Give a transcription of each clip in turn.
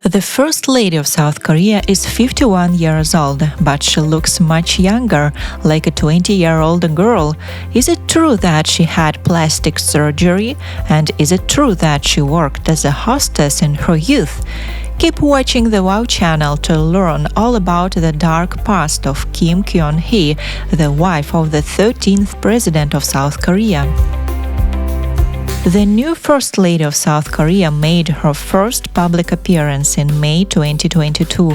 The First Lady of South Korea is 51 years old, but she looks much younger, like a 20-year-old girl. Is it true that she had plastic surgery? And is it true that she worked as a hostess in her youth? Keep watching the WOW channel to learn all about the dark past of Kim Keon-hee, the wife of the 13th president of South Korea. The new First Lady of South Korea made her first public appearance in May 2022,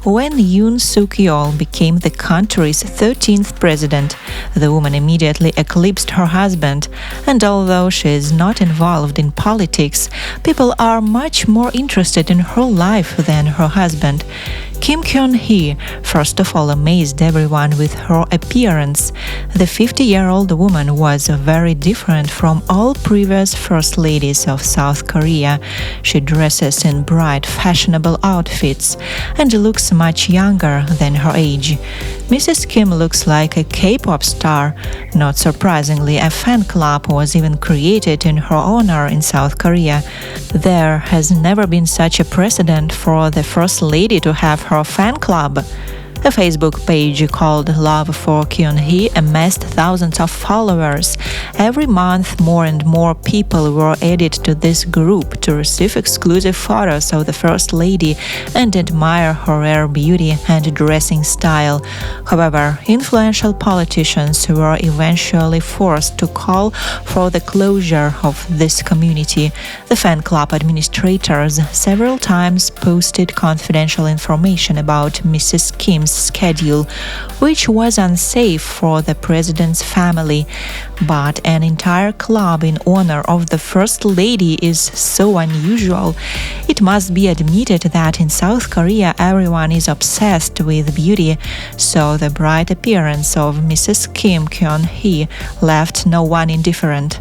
when Yoon Suk-yeol became the country's 13th president. The woman immediately eclipsed her husband, and although she is not involved in politics, people are much more interested in her life than her husband. Kim Keon-hee first of all amazed everyone with her appearance. The 50-year-old woman was very different from all previous First Ladies of South Korea. She dresses in bright, fashionable outfits and looks much younger than her age. Mrs. Kim looks like a K-pop star. Not surprisingly, a fan club was even created in her honor in South Korea. There has never been such a precedent for the First Lady to have her fan club. A Facebook page called Love for Keon-hee amassed thousands of followers. Every month, more and more people were added to this group to receive exclusive photos of the First Lady and admire her rare beauty and dressing style. However, influential politicians were eventually forced to call for the closure of this community. The fan club administrators several times posted confidential information about Mrs. Kim's schedule, which was unsafe for the president's family. But an entire club in honor of the First Lady is so unusual. It must be admitted that in South Korea everyone is obsessed with beauty, so the bright appearance of Mrs. Kim Keon-hee left no one indifferent.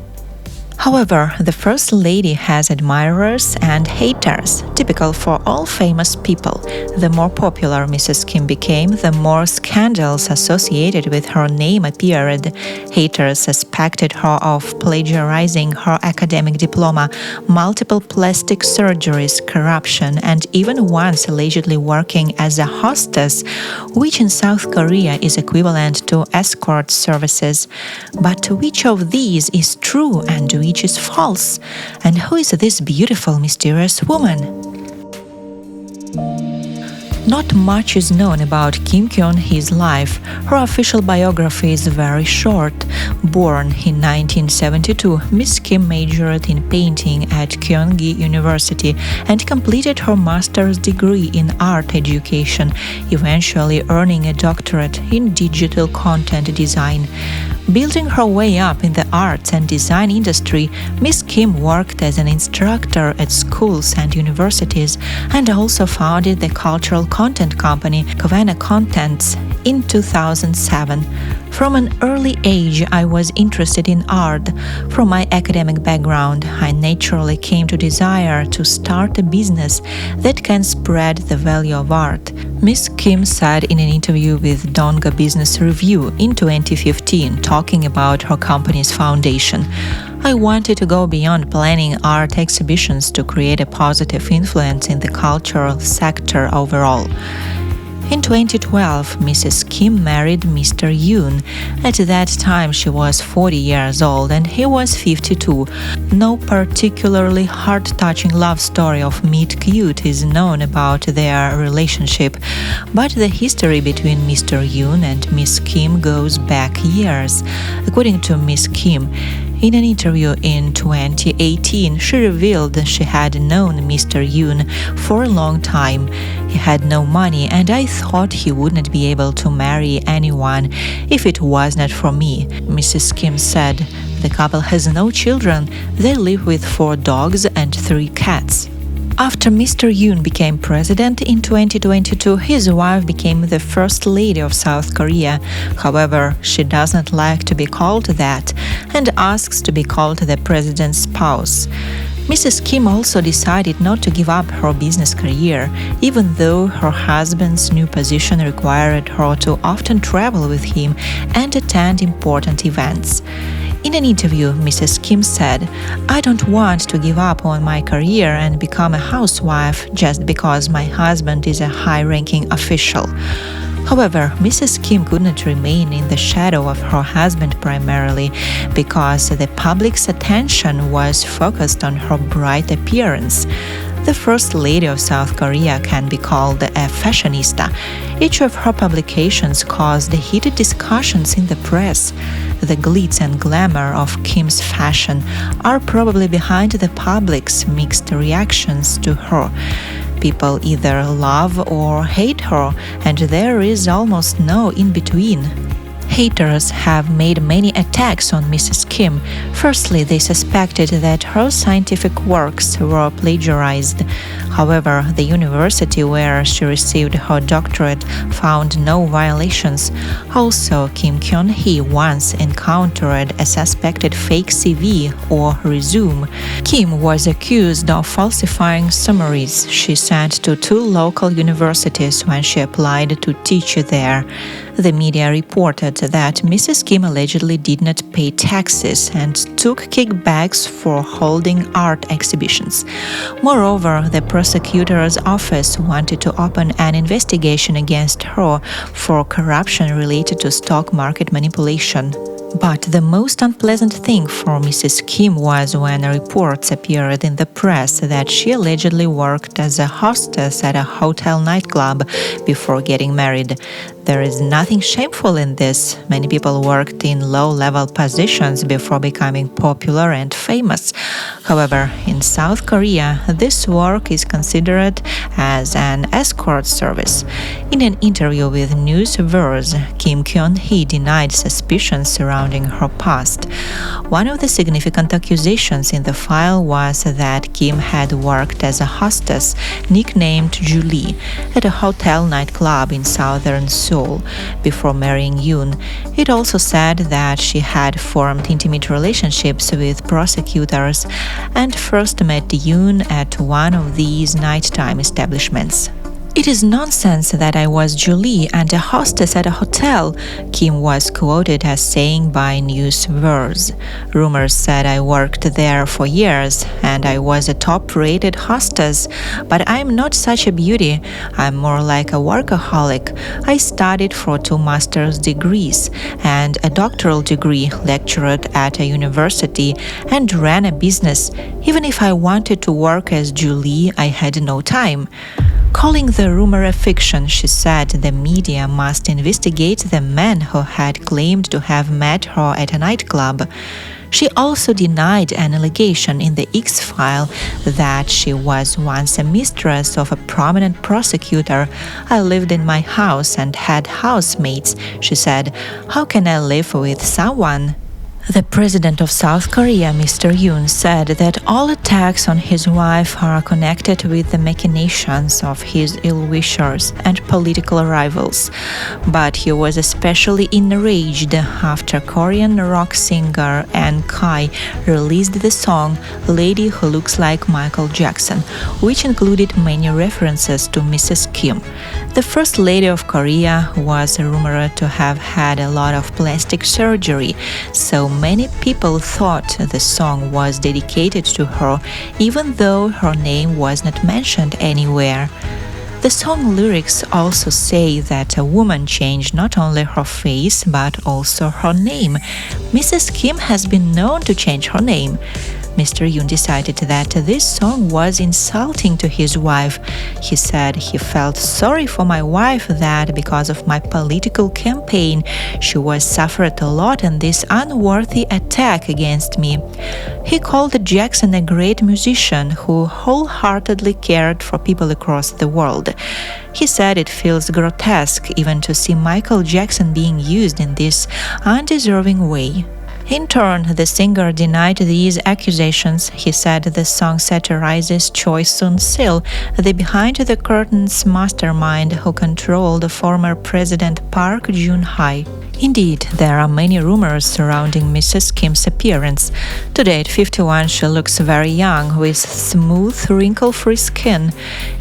However, the First Lady has admirers and haters, typical for all famous people. The more popular Mrs. Kim became, the more scandals associated with her name appeared. Haters suspected her of plagiarizing her academic diploma, multiple plastic surgeries, corruption, and even once allegedly working as a hostess, which in South Korea is equivalent to escort services. But which of these is true and which is false? And who is this beautiful, mysterious woman? Not much is known about Kim Keon-hee's life. Her official biography is very short. Born in 1972, Miss Kim majored in painting at Kyunghee University and completed her master's degree in art education, eventually earning a doctorate in digital content design. Building her way up in the arts and design industry, Miss Kim worked as an instructor at schools and universities and also founded the cultural content company Kavana Contents in 2007. From an early age, I was interested in art. From my academic background, I naturally came to desire to start a business that can spread the value of art. Miss Kim said in an interview with Donga Business Review in 2015, talking about her company's foundation. I wanted to go beyond planning art exhibitions to create a positive influence in the cultural sector overall. In 2012, Mrs. Kim married Mr. Yoon. At that time, she was 40 years old and he was 52. No particularly heart-touching love story of meet cute is known about their relationship, but the history between Mr. Yoon and Miss Kim goes back years. According to Miss Kim, in an interview in 2018, she revealed she had known Mr. Yoon for a long time. He had no money and I thought he wouldn't be able to marry anyone if it was not for me, Mrs. Kim said. The couple has no children. They live with 4 dogs and 3 cats. After Mr. Yoon became president in 2022, his wife became the First Lady of South Korea. However, she doesn't like to be called that and asks to be called the president's spouse. Mrs. Kim also decided not to give up her business career, even though her husband's new position required her to often travel with him and attend important events. In an interview, Mrs. Kim said, "I don't want to give up on my career and become a housewife just because my husband is a high-ranking official." However, Mrs. Kim could not remain in the shadow of her husband primarily because the public's attention was focused on her bright appearance. The First Lady of South Korea can be called a fashionista. Each of her publications caused heated discussions in the press. The glitz and glamour of Kim's fashion are probably behind the public's mixed reactions to her. People either love or hate her, and there is almost no in-between. Haters have made many attacks on Mrs. Kim. Firstly, they suspected that her scientific works were plagiarized. However, the university where she received her doctorate found no violations. Also, Kim Keon-hee once encountered a suspected fake CV or resume. Kim was accused of falsifying summaries she sent to 2 local universities when she applied to teach there. The media reported that Mrs. Kim allegedly did not pay taxes and took kickbacks for holding art exhibitions. Moreover, the prosecutor's office wanted to open an investigation against her for corruption related to stock market manipulation. But the most unpleasant thing for Mrs. Kim was when reports appeared in the press that she allegedly worked as a hostess at a hotel nightclub before getting married. There is nothing shameful in this. Many people worked in low-level positions before becoming popular and famous. However, in South Korea, this work is considered as an escort service. In an interview with NewsVerse, Kim Keon-hee denied suspicions surrounding her past. One of the significant accusations in the file was that Kim had worked as a hostess, nicknamed Julie, at a hotel nightclub in southern Seoul before marrying Yoon. It also said that she had formed intimate relationships with prosecutors and first met Yoon at one of these nighttime establishments. "It is nonsense that I was Julie and a hostess at a hotel," Kim was quoted as saying by NewsVerse. "Rumors said I worked there for years and I was a top-rated hostess, but I'm not such a beauty. I'm more like a workaholic. I studied for 2 master's degrees and a doctoral degree, lectured at a university, and ran a business. Even if I wanted to work as Julie, I had no time." Calling the rumor a fiction, she said the media must investigate the man who had claimed to have met her at a nightclub. She also denied an allegation in the X-File that she was once a mistress of a prominent prosecutor. "I lived in my house and had housemates," she said. "How can I live with someone?" The president of South Korea, Mr. Yoon, said that all attacks on his wife are connected with the machinations of his ill-wishers and political rivals. But he was especially enraged after Korean rock singer An Kai released the song "Lady Who Looks Like Michael Jackson," which included many references to Mrs. Kim. The First Lady of Korea was rumored to have had a lot of plastic surgery, so many people thought the song was dedicated to her, even though her name was not mentioned anywhere. The song lyrics also say that a woman changed not only her face but also her name. Mrs. Kim has been known to change her name. Mr. Yoon decided that this song was insulting to his wife. He said he felt sorry for my wife that because of my political campaign, she was suffered a lot in this unworthy attack against me. He called Jackson a great musician who wholeheartedly cared for people across the world. He said it feels grotesque even to see Michael Jackson being used in this undeserving way. In turn, the singer denied these accusations. He said the song satirizes Choi Soon-sil, the behind-the-curtains mastermind who controlled former President Park Geun-hye. Indeed, there are many rumors surrounding Mrs. Kim's appearance. Today, at 51, she looks very young, with smooth, wrinkle-free skin.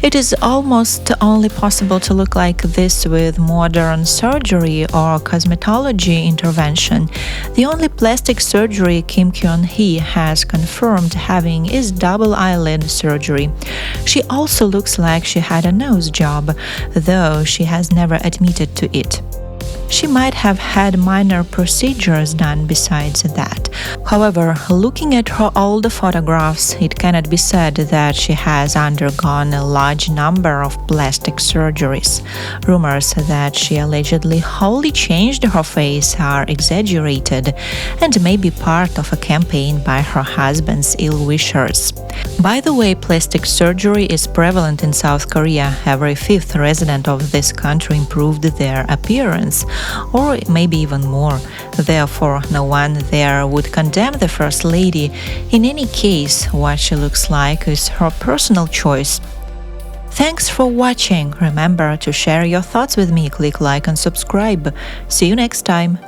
It is almost only possible to look like this with modern surgery or cosmetology intervention. The only plastic surgery Kim Keon-hee has confirmed having is double eyelid surgery. She also looks like she had a nose job, though she has never admitted to it. She might have had minor procedures done besides that. However, looking at her older photographs, it cannot be said that she has undergone a large number of plastic surgeries. Rumors that she allegedly wholly changed her face are exaggerated and may be part of a campaign by her husband's ill-wishers. By the way, plastic surgery is prevalent in South Korea. Every fifth resident of this country improved their appearance, or maybe even more. Therefore, no one there would condemn the First Lady. In any case, what she looks like is her personal choice. Thanks for watching. Remember to share your thoughts with me. Click like and subscribe. See you next time.